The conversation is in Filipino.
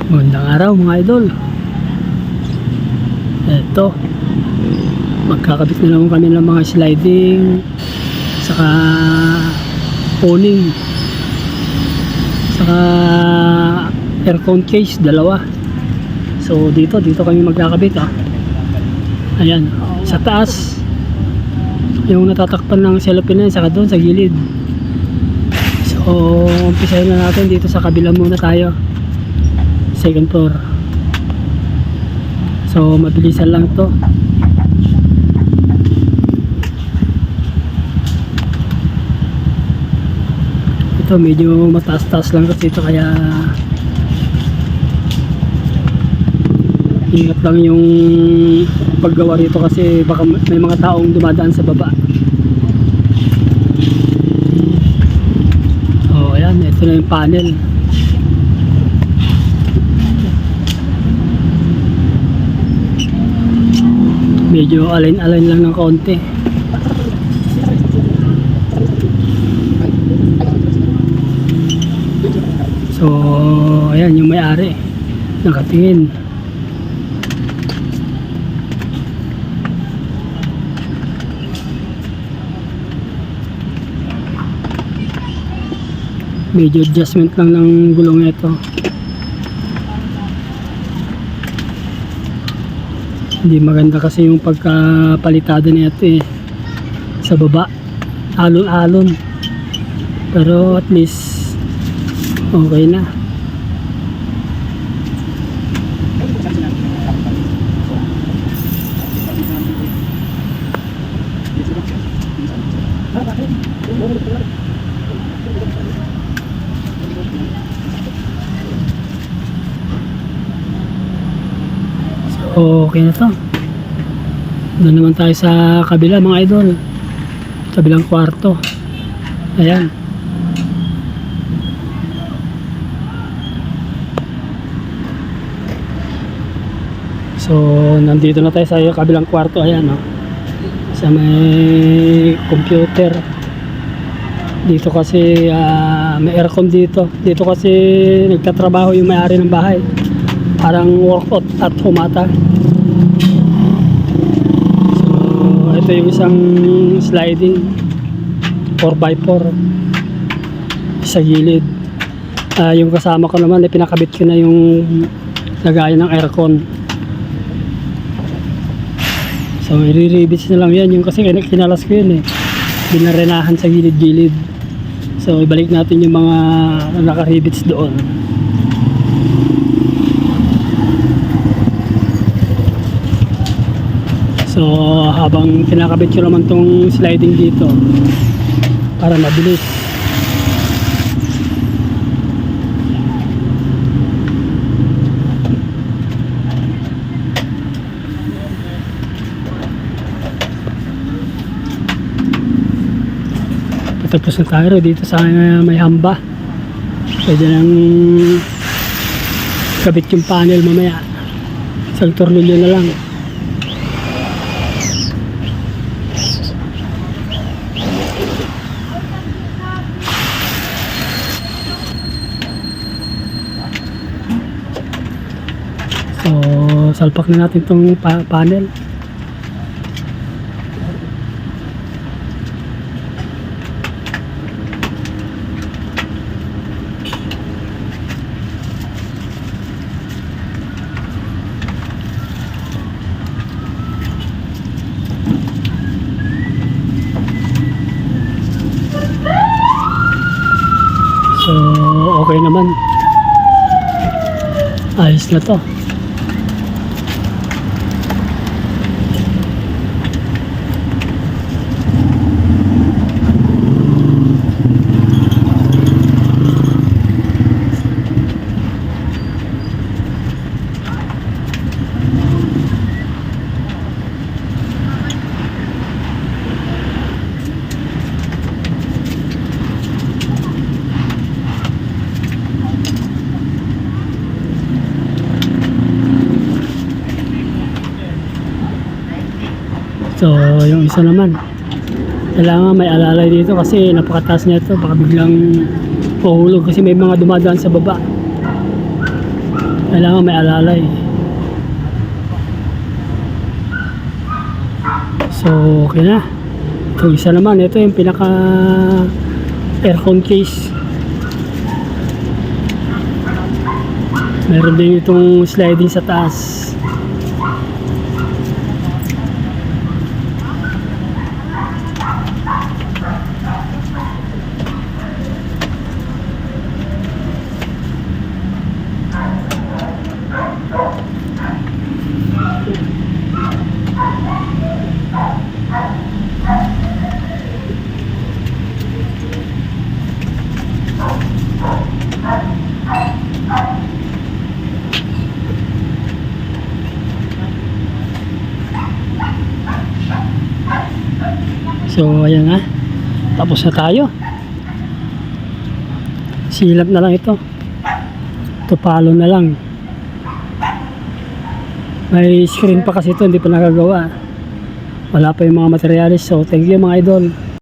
Magandang araw mga idol. Eto, magkakabit na naman kami ng mga sliding saka awning saka aircon case, dalawa. So dito kami magkakabit Ayan, sa taas yung natatakpan ng cellophane saka doon sa gilid. So umpisahin na natin dito sa kabila muna tayo, second floor. So mabilisan lang to. Ito medyo mataas-taas lang kasi ito, kaya ingat lang yung paggawa rito kasi baka may mga taong dumadaan sa baba. So ayan, ito na yung panel. Medyo align lang ng konti. So ayan yung may-ari nakatingin. Medyo adjustment lang ng gulong ito. Hindi maganda kasi yung pagkapalitada nito sa baba, alon-alon, pero at least okay na. Okay na to. Doon naman tayo sa kabila mga idol, kabilang kwarto. Ayan. So nandito na tayo sa kabilang kwarto. Ayan sa may computer. Dito kasi may aircon dito. Dito kasi nagtatrabaho yung may-ari ng bahay. Parang workout at home ata. So ito yung isang sliding 4x4 sa gilid. Yung kasama ko naman pinakabit ko na yung lagayan ng aircon. So i-rebits na lang yan, yung kasi kinalas ko yun binarenahan sa gilid-gilid. So ibalik natin yung mga naka-rebits doon. So habang kinakabit ko naman tong sliding dito para mabilis. Patapos na tayo dito sa may hamba. Pwede nang kabit yung panel mamaya. Isang tornilyo na lang. So salpak na natin itong panel. So okay naman, ayos na to. So yung isa naman kailangan may alalay dito kasi napakataas nito, baka biglang mahulog kasi may mga dumadaan sa baba. Kailangan may alalay. So, okay na. Ito isa naman. Ito yung pinaka aircon case. Meron din itong sliding sa taas. So ayan na, tapos na tayo. Silap na lang ito. Tupalo na lang. May screen pa kasi ito, hindi pa nakagawa. Wala pa yung mga materialis. So thank you mga idol.